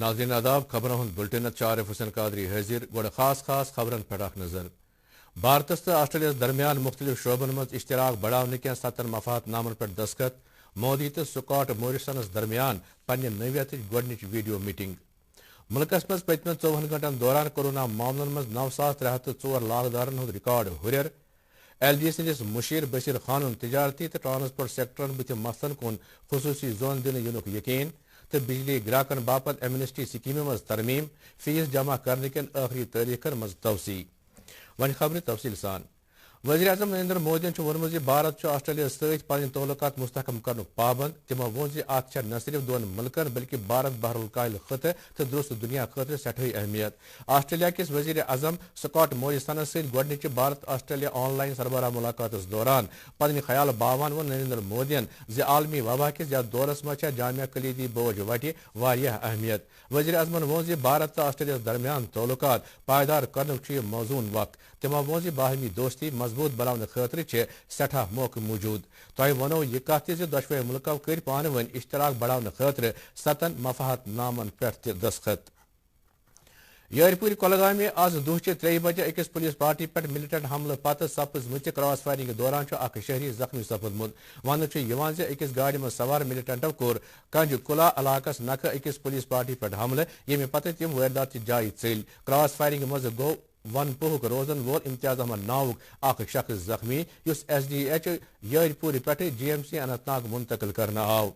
नाज़रीन आदाब खबरों हूं बुलेटिन चार हुसैन कादरी हाजिर गोड़ खास खबरन पे नजर भारत तो ऑस्ट्रेलिया दरमियान मुख्तलिफ शोबन मज इश्तराक बढ़ाने के 7 मफाद नामन पर दस्तखत मोदी तो स्कॉट मॉरिसनस दरमियान पन्ने नवियत गोडनिच वीडियो मीटिंग मुल्कस मज पतमन 24 घंटन दौरान कोरोना मामलन मज 9,304 लाखदारन हुंद रिकॉर्ड हुरियर LG सिंदिस मुशीर बशीर खानन तिजारती तो ट्रांसपोर्ट सेक्टरन बुथ मसलन कुन खुसूसी जोन दिन युनुक यकीन तो बिजली ग्राहकन बापत एमनेस्टी स्कीम मज तरमीम फीस जमा करने के आखिरी तारीखन मज तवसी वन खबर तफसील सान वज़ीर-ए-आज़म नरेंद्र मोदी वोनमुत भारत ऑस्ट्रेलिया सहित पन तल्लुकात मुस्तहकम करनुक पाबंद तमो वोन न सिर्फ दोन मुल्कन बल्कि भारत बहरुल कायल खत्े तो दुरुस्त दुनिया खतर सठई अहमियत ऑस्ट्रेलिया किस वज़ीर-ए-आज़म स्कॉट मॉरिसन सहित गोडनिच भारत ऑस्ट्रेलिया ऑनलाइन सरबराह मुलाकात दौरान पन ख्याल बावान वो नरेंद्र मोदियन आलमी वबा किस दौरस मज जामिया कलीदी बोझ वटि वारियाह अहमियत वज़ीर-ए-आज़मन वोन भारत तो ऑस्ट्रेलिया दरमियान तल्लुकात पायदार करनुक मौजून वक्त तमो वोन बाहमी दोस्ती मजबूत बनाने खतर सठा मौके मौजूद तह वनो यह कत दशवे मुल्कों कर पान वन इश्तराक बढ़ाने खतर 7 मफाहत नामन पे दस्तखत यारपुर कोलगाम आज दुह 3 बजे अकिस पुलिस पार्टी पे मिलिटेंट हमले पत सपज क्रॉस फायरिंग दौरान शहरी जख्मी सपदमुत वन अकिस गाड़ी में सवार मिलिटेंटो कोर कंज कुला इलाकस नख अकिस पुलिस पार्टी पे हमले ये पत तम वारदात जाय चल क्रॉस फायरिंग मज गो वन पुहुक रोजन वोल इम्तियाज अहमद नावुक शख्स जख्मी SDH यारपुर पे GMC अनंतनाग मुंतकिल करना आव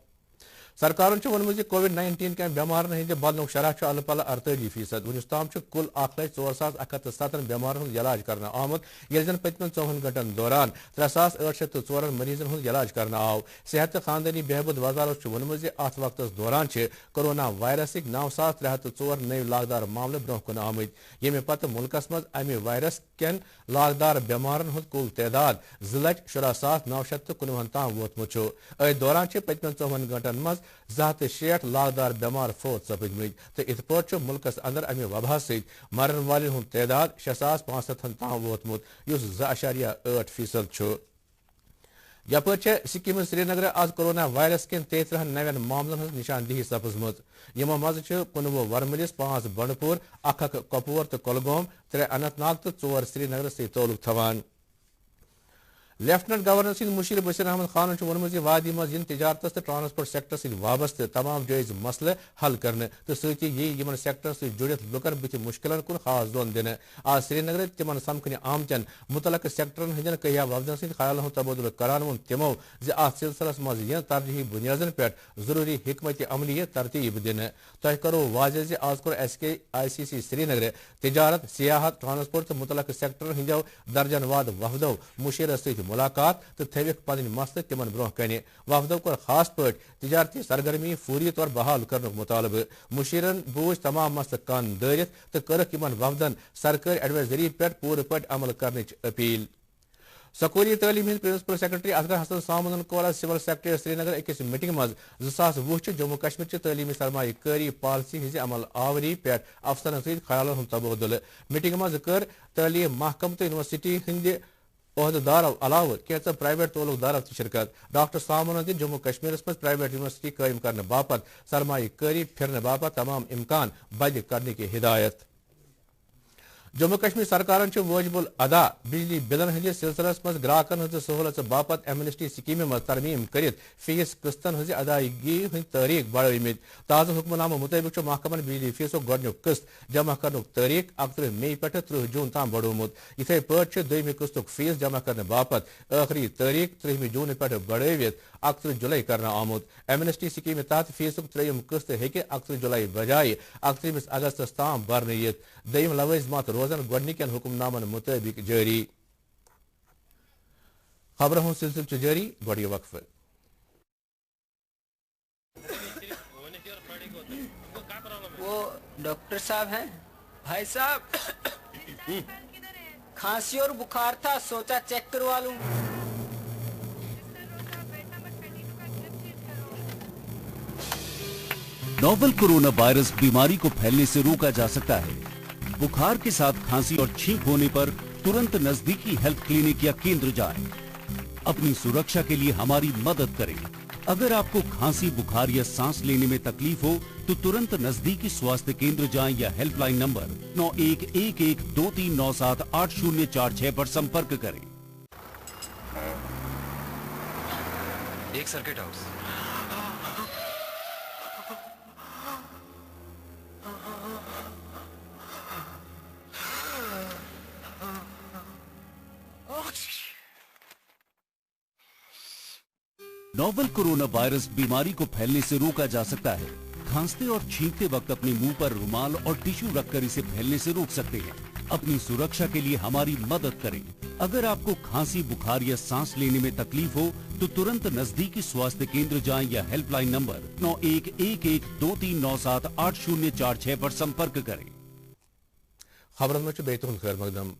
सरकार वोनमुत कोविड-19 के बेमारन हंद बदनुक शरह अल पल 48% वनुस ताम कुल 1,04,170 बेमारन हुंद इलाज करना आमुत ये पतमन 24 घंटन दौरान 3,804 मरीजन हुंद इलाज करना आव सेहत खानदानी बहबूद वजारत वोनमुत अत वक्त दौरान कोरोना वायरस 9,304 नव लाकदार मामले ब्रोह कुन आमद ये पत मुल्कस मज अमे वायरस केन लाकदार बेमारन हुंद कुल तदाद 2,60,959 ताम वोतमुत अत दौरान पतमन 24 घंटन मज 260 लाकदार बेमार फौत सपदमत तो इत पे मुल्कस अंदर अमे वबा सत मरन वाले हुंद तदाद 6,500 ताम वोतमुत 2.8% यपर सिक्किम श्रीनगर आज कोरोना वायरस के 13 नवन मामलन हज निशानदेही सपजमत यमो मज 19 वरमलिस 5 बंडपुर 1 कपवर तो कोलगाम 3 अनंतनाग तो 4 श्रीनगर से ताल्लुक थवान लेफ्टिनेंट गवर्नर सिंह मुशीर बशीर अहमद खान वोनमुत वादी मज तजारत तो ट्रांसपोर्ट सेक्टर से वाबस्त तमाम जायज मसले हल करने तो सती यमन सेक्टर से जुड़ित लुकन बुथ मुश्किलन कुन खास जोन दिन आज श्रीनगर तिमन समखन आमचन मुतलक सेक्टरन हंदन कहिया वफदन सत ख्याल तबादुल करान वोन तमो अत सिलसिलस मज तरजीही बुनियादन पे जरूरी हिकमत अमली तरतीब दिन तह करो वाजे आज कोर SKICC श्रीनगर तजारत सियाहत ट्रांसपोर्ट तो मुतलक सेक्टर हंदो दर्जन वाद वफदो मुशीर सत मुलाकात तो थविक पन मसले तिमन ब्रोह कने वफदो कोर खास पे तजारती सरगर्मी फौरी तौर बहाल करने मुतालबे मुशीरन बूझ तमाम मसले कान दरित तो करक इमन वफदन सरकारी एडवाइजरी पे पूरे पे अमल करने अपील स्कूली तालीम हिंद प्रिंसिपल सेक्रेटरी असगर हसन सामन कोर सिविल सेक्रेटरी श्रीनगर अकिस मीटिंग मज 2020 जम्मू कश्मीर तलीमी सरमाकारी पॉलिसी हज अमल आवरी पे अफसरन सत ख्याल तबादुल मीटिंग मज कर तालीम महकम तो यूनिवर्सिटी हिंद ओहदेदार अलाव कैंच प्राइवेट तोलुकदार शिरकत डॉक्टर सामन दिन जम्मू कश्मीर में प्राइवेट यूनिवर्सिटी कायम करने बापत सरमाकारी फिरने बापत तमाम इम्कान बद करने की हिदायत जम्मू कश्मीर सरकार वाजिबुल अदा बिजली बिलन हंदिस सिलसिलस मज ग्राहकन हज सहूलत बापत एमनेस्टी स्कीम मज तरमीम करित फीस किस्तन हज अदायगी हंद तारीख बढ़ामत ताज़ा हुक्मनामा मुताबिक महकमन बिजली फीसुक गोडनुक किस्त जमा करनुक तारीख 31 मई पे 30 जून ताम बढ़ोमुत इथे पे दोयमि किस्तुक फीस जमा करने बापत आखिरी तारीख 30 जून पे बढ़ावित 31 जुलाई करना आमुत एमनेस्टी स्कीम तहत फीसुक 3 किस्त हेके 31 जुलाई बजाय 31 अगस्त ताम भरने यत दयम लवाजमात रोजन गोडनिकन हुक्मनामन मुताबिक जारी खबर हूं सिलसिल जारी गोड़ी वक्फ वो डॉक्टर साहब हैं भाई साहब खांसी और बुखार था सोचा चेक करवा लूं नोवल कोरोना वायरस बीमारी को फैलने से रोका जा सकता है। बुखार के साथ खांसी और छींक होने पर तुरंत नजदीकी हेल्थ क्लिनिक या केंद्र जाएं। अपनी सुरक्षा के लिए हमारी मदद करें। अगर आपको खांसी, बुखार या सांस लेने में तकलीफ हो तो तुरंत नजदीकी स्वास्थ्य केंद्र जाएं या हेल्पलाइन नंबर 911123978046 पर संपर्क करें। एक circuit house. Novel corona virus बीमारी को फैलने से रोका जा सकता है। खांसते और छींकते वक्त अपने मुंह पर रुमाल और टिश्यू रखकर इसे फैलने से रोक सकते हैं। अपनी सुरक्षा के लिए हमारी मदद करें। अगर आपको खांसी, बुखार या सांस लेने में तकलीफ हो तो तुरंत नजदीकी स्वास्थ्य केंद्र जाएं या हेल्पलाइन नंबर 911123978046 पर संपर्क करें। खबरन में बेतुन खैर मकदम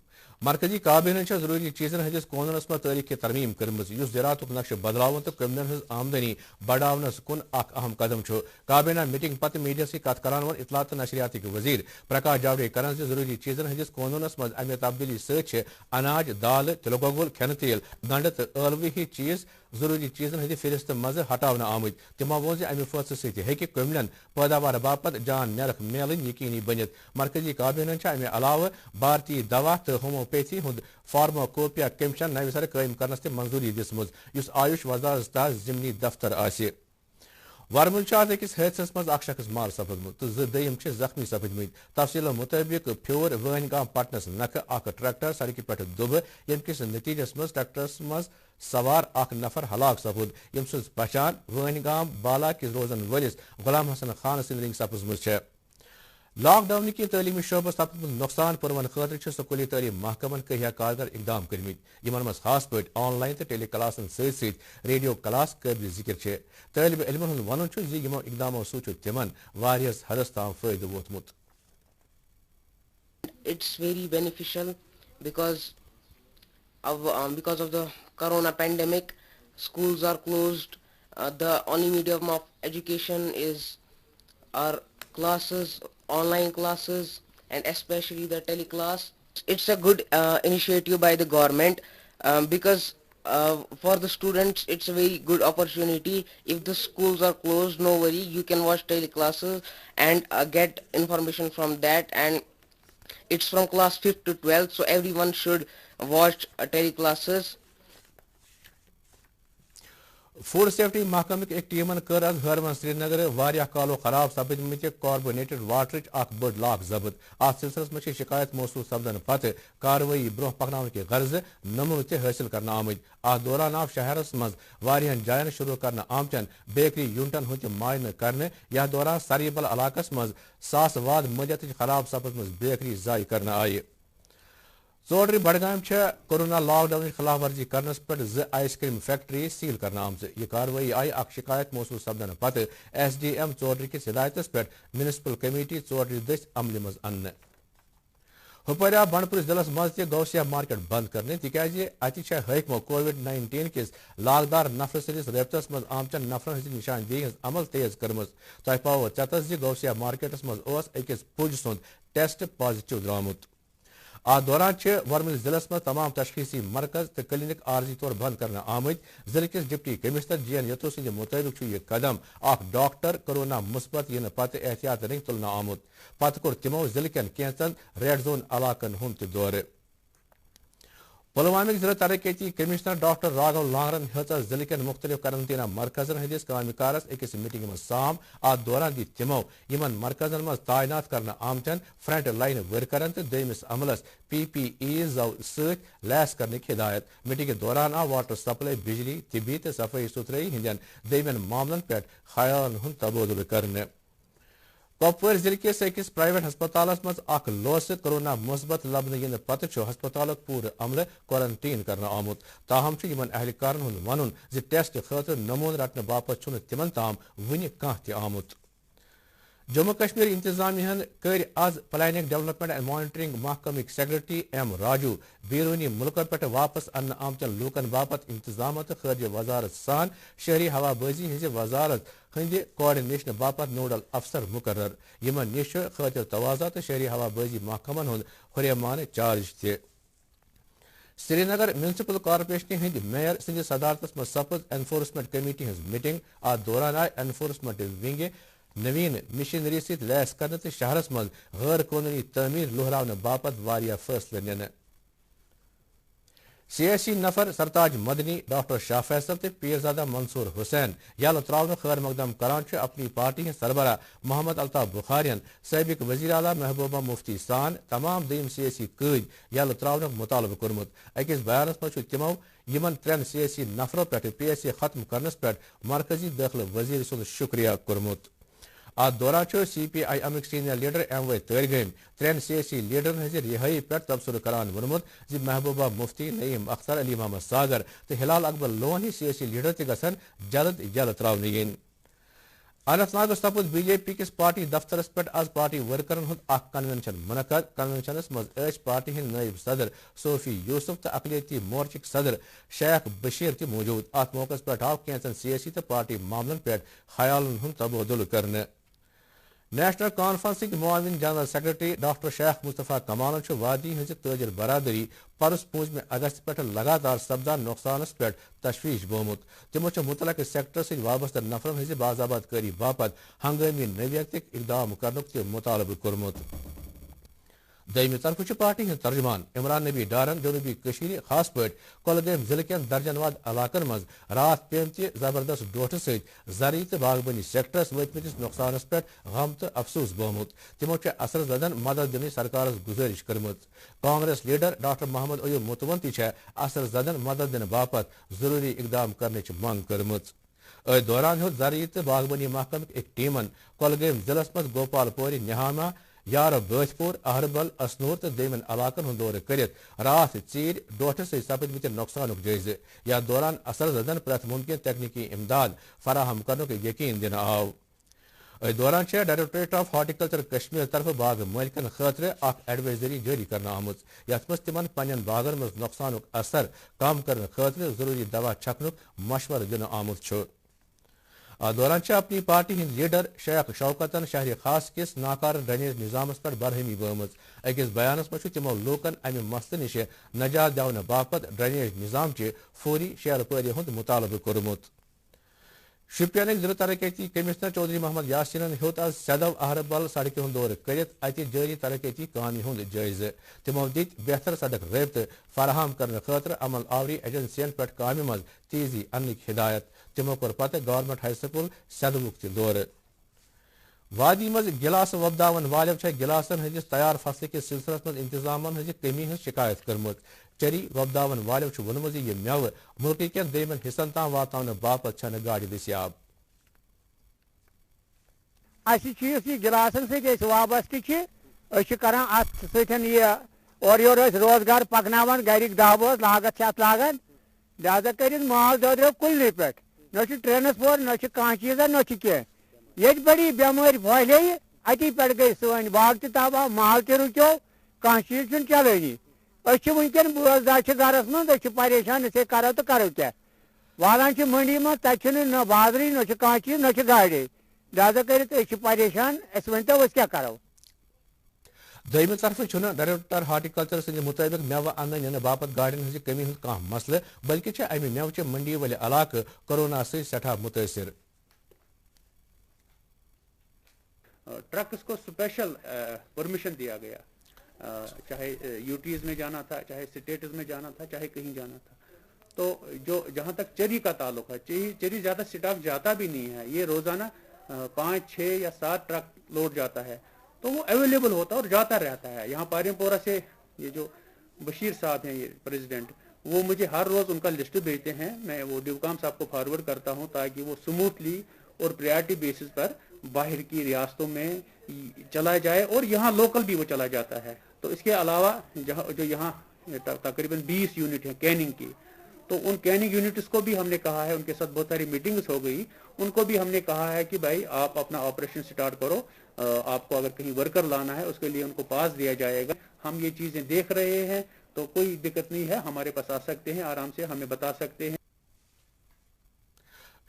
मरकजी काबीना जरूरी चीजन हजिस कानूनस में तारीख तरमीम कर्म ज़राअतुक नक्श बदलावन तो कमियन हज आमदनी बढ़ावनस कुन अहम कदम काबीना मीटिंग पत मीडिया से कत करान वन इतलात नशरियात वजीर प्रकाश जावड़ेकर जरूरी चीजन हजिस कानूनस मज अमे तब्दीली सत अनाज, दाल, तिल गोगुल, खन तेल, गंड तो ٲلوٕ ही चीज जरूरी चीजन हज फिरिस्त मज हटाना आमत। तमो वो अमे फैसले सत्य कमिलन पैदावार बापत जान नरख मेलन यकीनी बनित। मरकजी काबीना अमे अलाव भारतीय दवा तो होम्योपैथी हुंद फार्माकोपिया कमीशन नव सर कायम करनस ते मंजूरी दिसमुज युस आयुष वजारत तहत जिमनी दफ्तर आसि। वरमुल अकिस हादसस मज अख शख्स मार सपदमुत तो दयम जख्मी सपदमत। तफसीलों मुताबिक फ्योर वहन गांव पटनस नख अख ट्रैक्टर सड़क पे दुब यम किस नतीजस मज ट्रैक्टरस मज सवार अख नफर हलाक सपुद यम सज पहचान वहन गांव बाला किस रोजन वलिस गुलाम हसन खान सिंह सपजमुज। लॉकडाउन की तलीमी शोबस सपदमुत नुकसान पुरवन खतर स्कूली तलीम महकमन कहिया कारगर इकदाम कर्मित यमन मज खास पट ऑनलाइन तो टेली क्लासन सत रेडियो क्लास काबिल जिक्र तालिब इल्मन हुंद वनुन यमो इकदामों सूच तिमन वारियस हदस ताम फायदे वोतमुत। It's very beneficial because of the corona pandemic. Schools are closed. The only medium of education is our classes, online classes, and especially the teleclass. It's a good initiative by the government because for the students it's a very good opportunity. If the schools are closed, no worry, you can watch teleclasses and get information from that, and it's from class 5th to 12th, so everyone should watch teleclasses. Food safety महकमक एक टीमन कर हरवन श्रीनगर वारिया कालो खराब सपदमत carbonated water अख बड़ लाख जब्त। अत सिलसिलस में शिकायत मौसूल सपदन पत कार्रवाई ब्रोह पकन के गर्ज नमून हासिल करना आमत। अत दौरान आव शहरस मज वारियन जायन शुरू करना आमचन बेकरी यूनिटन हुंद मायन करने। यह दौरान सरीबल इलाकस मज सास वाद मदत खराब सपदमज बेकरी जाय करना आय। चौधरी बडगाम कोरोना लॉकडाउन खिलाफ वर्जी करनस पे आइसक्रीम फैक्ट्री सील करना आम। यह कार्रवाई आई अख शिकायत मौसूल सपदन पत SDM चौधरी किस हिदायतस पे म्यूनिसिपल कमेटी चौधरी दस अमल मज अन्न। हुपरिया बंडपुर जिलस मज गौसिया मार्केट बंद करने तिकाज अत हकमो कोविड-19 किस लागदार नफर सदिस रबतस मज आमचन नफरन हज निशानदेही हज अमल तेज कर्म। तह पाव चतस गौसिया मार्केटस मज अकिस पुज सुंद टेस्ट पॉजिटिव द्रामुत। आ दौरान वरमल जिलस में तमाम तशखीसी मरकज तो क्लिनिक आर्जी तौर बंद करना आमत। जिले के डिप्टी कमिश्नर GN यतो सद मुताबिक यह कदम अख डॉक्टर कोरोना मुस्बत इन पत एहतियात रंग तुलना आमुत। पत कोर तिमो जिले कन कैंचन रेड जोन इलाकन हुंद दौर। पुलवामिक जिला तरक्याती कमिश्नर डॉक्टर राघव लांगरन हेचा जिले के मुख्तलिफ करंतना मरकजन हंदिस कामकारस अकिस मीटिंग में साम। अत दौरान दी तिमो यमन मरकजन मज तैनात करना आमचन फ्रंट लाइन वर्करन तो दमिस अमलस PPEs सत लैस करने की हिदायत। मीटिंग के दौरान आ वाटर सप्लाई, बिजली, तिबी तो सफाई सुथराई हिंदन दमिन मामलन पे ख्यालन हुंद तबादुल करने। कपवार जिले के अकिस प्राइवेट हस्पताल मज अख लोस कोरोना मुस्बत लबन इन पत हस्पताल पूरे अमल क्वारंटीन करना आमुत। ताहम यमन अहलकारन हुंद वनुन टेस्ट खतर नमून रटने बापत तिमन ताम वन कह आमुत। जम्मू कश्मीर इंतजामिया कर आज प्लानिंग डेवलपमेंट एंड मॉनिटरिंग महकमिक सेक्रेटरी M राजू बैरूनी मुल्क पे वापस अन्न आमचन लूकन बापत इंतजाम खर्ज वजारत सान शहरी हवाबाजी हज वजारत हंद कोऑर्डिनेशन बापत नोडल अफसर मुकर्रर। यमन निश खतर तवाजा तो शहरी हवाबाजी महकमन हुंद हुरेमान चार्ज थे। Srinagar Municipal Corporation hindi Mayor Sindhi Sadartas mas sapaz Enforcement Committee his meeting at Doran ay Enforcement Wing Naveen Missionary sit less karne te shahras mas ghair qanuni ta'meer lohravne bapat variya faisle nene. सियासी नफर सरताज Madani doctor Shah Faisal ते पीरजादा मंसूर हुसैन याल त्रावन खैर मकदम करान अपनी party सरबरा Mohammad Altaf बुखारियन सबक वजीर आला महबूबा मुफ्ती सान तमाम दीम सियासी कद याल त्रावन मुतालबह कोर्मुत अकिस बयानस मज तमो यमन त्रेन सियासी नफरों पे PSA खत्म करनस पे मरकजी दाखिल वजीर सुंद शुक्रिया कोर्मुत आ दौरान CPI अमिक सीनियर लीडर MY तरगम त्रेन सियासी लीडर हज रिहाई पे तबसर करान वोनमुत जि महबूबा मुफ्ती नईम अख्तर अली मोहम्मद सागर तो हिलाल अकबर लोन सियासी लीडर ते गसन जल्द जल त्रावन यीन अनंतनाग सपुद BJP किस पार्टी दफ्तरस पे आज पार्टी वर्करन हुंद अख कन्वेंशन मुनक़द कन्वेंशनस मज पार्टी हिंद नायब सदर सोफी यूसुफ तो अकलियती मोर्चक सदर शेख बशीर ते मौजूद अत मौके पे आव कैंसन सियासी तो पार्टी मामलन पे ख्यालन हुंद तबादुल करने नेशनल कॉन्फ्रेंस मुआविन general secretary doctor Sheikh Mustafa Kamal वादी हज ताजिर बरादरी परस 5 अगस्त पे लगातार सपदान नुकसानस पे तशवीश बोमुत तमो मुतलक सेक्टर से वाबस्त नफरन हज बाजाबात करी बापत हंगामी नवियतिक इकदाम करनुक मुतालबह कोर्मुत दयमी तरफ पार्टी हिंद तर्जमान इमरान नबी डारन जनूबी कशीर खास पे कोलगाम जिले के दर्जनवाद इलाकन मज रात पेम जबरदस्त डोठ सरी तो बागबानी सेक्टरस वतमिस नुकसानस पे गम तो अफसोस बोमुत तमो असर जदन मदद दिन सरकार गुजारिश कर्मुत कांग्रेस लीडर डॉक्टर मोहम्मद अयूब मुतवन असर जदन मदद दिन बापत जरूरी इकदाम करने मंग कर्मुत दौरान जरी तो बागबानी महकम एक टीमन कोलगाम जिलस मज गोपालपुरी निहामा यार बथपुर अहरबल असनूर तो दमन इलाकन हूं दौर कर रात चीर डोठ से सपदमत नुकसान जायजे या दौरान असर जदन प्रथ मुमकिन तकनीकी इमदाद फराहम करने यकीन दिन आव दौरान डायरेक्टरेट ऑफ हार्टिकल्चर कश्मीर तरफ बाग मालिकन खतर एडवाइजरी जारी करना आमुत यथ मज तिमन पन्न बागन मज नुकसान असर कम करने खतर जरूरी दवा छकनुक मशवर दिन आमुत दौरान अपनी पार्टी हिंद लीडर शेख शौकतन शहर खास किस नाकार ड्रेनेज निजामस पर बरहमी बमज अकिस बयानस मज तमो लोकन अमि मसल निश नजात दिवन बापत ड्रेनेज निजाम चे फौरी शेरपरी हुंद मुतालबह कोर्मुत शुपियन जिला तरक्याती कमिश्नर चौधरी मोहम्मद यासीन होत आज सदव अहरबल सड़क हूं दौर कर जारी तरक्याती कामि हुंद जायजे तमो दित बेहतर सड़क रबत फराहम करने खतर अमल आवरी एजेंसियन पे कामि मज तेजी अनिक हिदायत तमो कोर पत गवर्नमेंट हाई स्कूल सदवुक दौर वादी मज गिलास वपदावन वाले गिलासन हजिस तैयार फसल के सिलसिलस मज इंतजामन हज कमी हज शिकायत कर्मुत चरी वपदावन वाले वोनमुत यह मेव मुल्क के दमन हिस्सन ताम वातावन बापत गाड़ी दस्याब गिलासन से वाबस्त और योर रोजगार पकनावन गरिक दह लागत लागन लिहाजा कर माल दौर कुल पे न ट्रांसपोर्ट न चीजा न ये बड़ी बेमारी फैले अति पे गई सन बाग तबाह माल रुक्यो कह चीज चलानी वनकन बोजदार गरस मज परेशान करो तो करो क्या वालान मंडी में तक न बाजरी न कह चीज न गाड़ी लिहाजा कर परेशान वन तो क्या करो दयमी तरफ डायरेक्टर हार्टिकल्चर सद मुताबिक मेव अन्न बापत गाड़िन हज कमी हूं कह मसले बल्कि अमि मेव मंडी वाले इलाक कोरोना से सठा मुतासर ट्रक्स को स्पेशल परमिशन दिया गया चाहे यूटीज में जाना था चाहे स्टेट्स में जाना था चाहे कहीं जाना था तो जो जहां तक चेरी का ताल्लुक है चेरी ज्यादा स्टॉक जाता भी नहीं है ये रोजाना 5, 6 या 7 ट्रक लोड जाता है तो वो अवेलेबल होता है और जाता रहता है। यहाँ पारिमपोरा से ये जो बशीर साहब हैं ये प्रेसिडेंट वो मुझे हर रोज उनका लिस्ट भेजते हैं मैं वो डिवकाम साहब को फॉरवर्ड करता हूँ ताकि वो स्मूथली और प्रायोरिटी बेसिस पर बाहर की रियासतों में चला जाए और यहाँ लोकल भी वो चला जाता है। तो इसके अलावा जो यहाँ तकरीबन 20 यूनिट है कैनिंग की तो उन कैनिंग यूनिट्स को भी हमने कहा है उनके साथ बहुत सारी मीटिंग्स हो गई उनको भी हमने कहा है कि भाई आप अपना ऑपरेशन स्टार्ट करो आपको अगर कहीं वर्कर लाना है उसके लिए उनको पास दिया जाएगा। हम ये चीजें देख रहे हैं तो कोई दिक्कत नहीं है हमारे पास आ सकते हैं आराम से हमें बता सकते हैं।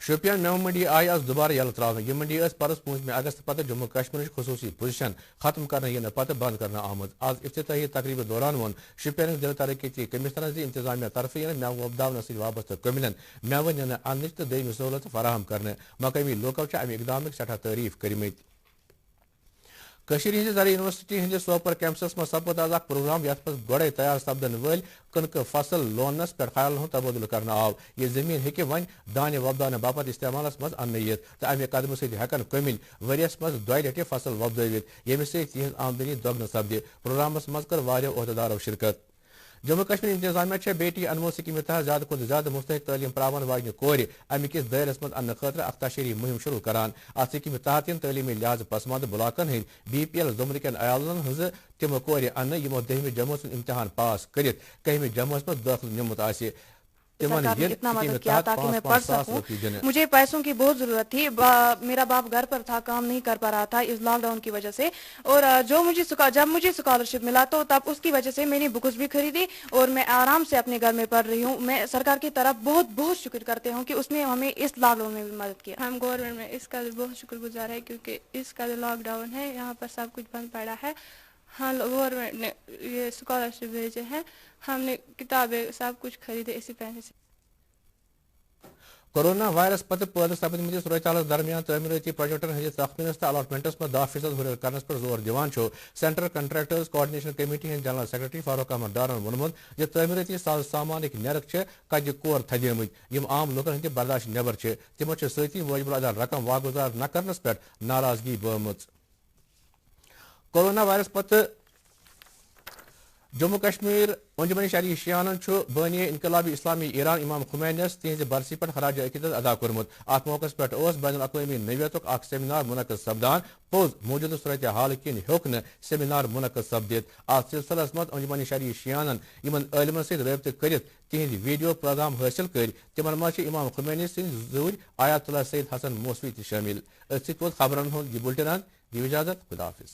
شوپیان میو منڈی آئی آز دوبارہ یل تراؤن یہ منڈی پرس 5 اگست پتہ جموں کشمیر خصوصی پوزیشن ختم کرنے ین پتہ بند کرنا آمد آز افتتاحی تقریب دوران وون شوپین ضلع ترقیتی کمشنر انتظامیہ طرف میو وپداؤن ست وابستہ کملن میو نن ان تو دم سہولت فراہم کرنے مقامی لوکو امہ اقدام سٹھا تعریف کرمت ہند زرعی یونیورسٹی ہندس سوپور کیمپسس من سپد آز پروگرام یت مز گوڑے تیار سپدن ول کنک فصل لونس پہ خیالن ہند تبادلہ کرنا آو یہ زمین ہیکہ ون دانہ وپدانے باپت استعمالس مز ان تو امہ قدم ست ہیکن کمل ورس مز 2 لٹہ فصل وپدوت یمہ ست تہذ آمدنی دگن سپدِ پروگرامس مز کر واریاہ عہدیدارو شرکت جموں کشمیر انتظامیہ بیٹی انمول سکیم تحت زیادہ کھت زیادہ مستحق تعلیم پراون واجنہ کور امہ کس دائرس مز ان خاطر اختاشری مہم شروع کران ات سکیم تحت تعلیمی لحاظ پسماند بلاکن ہند BPL زمرکن عیالن ہز تم کور ان یمو 10 جماعت امتحان پاس کرت 11 جماعت مز داخل نمت آسہ سرکار نے اتنا مدد کیا تاکہ میں پڑھ سکوں. مجھے پیسوں کی بہت ضرورت تھی. میرا باپ گھر پر تھا, کام نہیں کر پا رہا تھا اس لاک ڈاؤن کی وجہ سے, اور جب مجھے اسکالرشپ ملا تو تب اس کی وجہ سے میں نے بکس بھی خریدی اور میں آرام سے اپنے گھر میں پڑھ رہی ہوں. میں سرکار کی طرف بہت بہت شکر کرتے ہوں کہ اس نے ہمیں اس لاک ڈاؤن میں بھی مدد کیا. ہم گورنمنٹ میں اس کا بہت شکر گزار ہے کیونکہ اس کا جو لاک ڈاؤن ہے یہاں پر سب کچھ بند پڑا ہے. ہاں گورنمنٹ نے یہ اسکالرشپ بھیجے ہیں, ہم نے کتابیں سب کچھ خریدے اسی پیسے سے. کورونا وائرس پتہ پٲدٕ سپدمتس صورت حالس درمیان تعمیراتی پروجیکٹن ہندس تخمینس تو الاٹمنٹس میں 10% ہُریر کرنس پر زور دِوان چھُ سینٹرل کنٹریکٹرز کوآرڈینیشن کمیٹی ہند جنرل سیکرٹری فاروق احمد ڈارن ووٚنمُت زِ تعمیراتی ساز سامانٕکۍ نرخ چھِ کجہِ کور تھدیمٕتۍ یِم عام لُکن ہٕنٛدِ برداشت نٮ۪بر چھِ. تِمو چھِ سۭتی واجب ادا رقم واگزار نہ کرنس پٮ۪ٹھ ناراضگی بٲومٕژ. کورونا وائرس پتہ جموں کشمیر انجمن شرعی شیانن بانی انقلابی اسلامی ایران امام خمینیس تہذ برسی پہ خراج عقیدت ادا کورمت. ات موقع پہ بین الاقوامی نوعیت اخ سیمینار منعقد سپدان پوز موجودہ صورت حال کن ہیوک سیمینار منعقد سپدت. ات سلسلس مز انجمن شرعی شیانن یمن عالمن ست رابطہ کرت تہند ویڈیو پیغام حاصل کر تمن مز امام خمینی سند زور آیات اللہ سید حسن موسوی تہ شامل. ات ست خبرن ہند یہ بلٹن. دیو اجازت, خدا حافظ.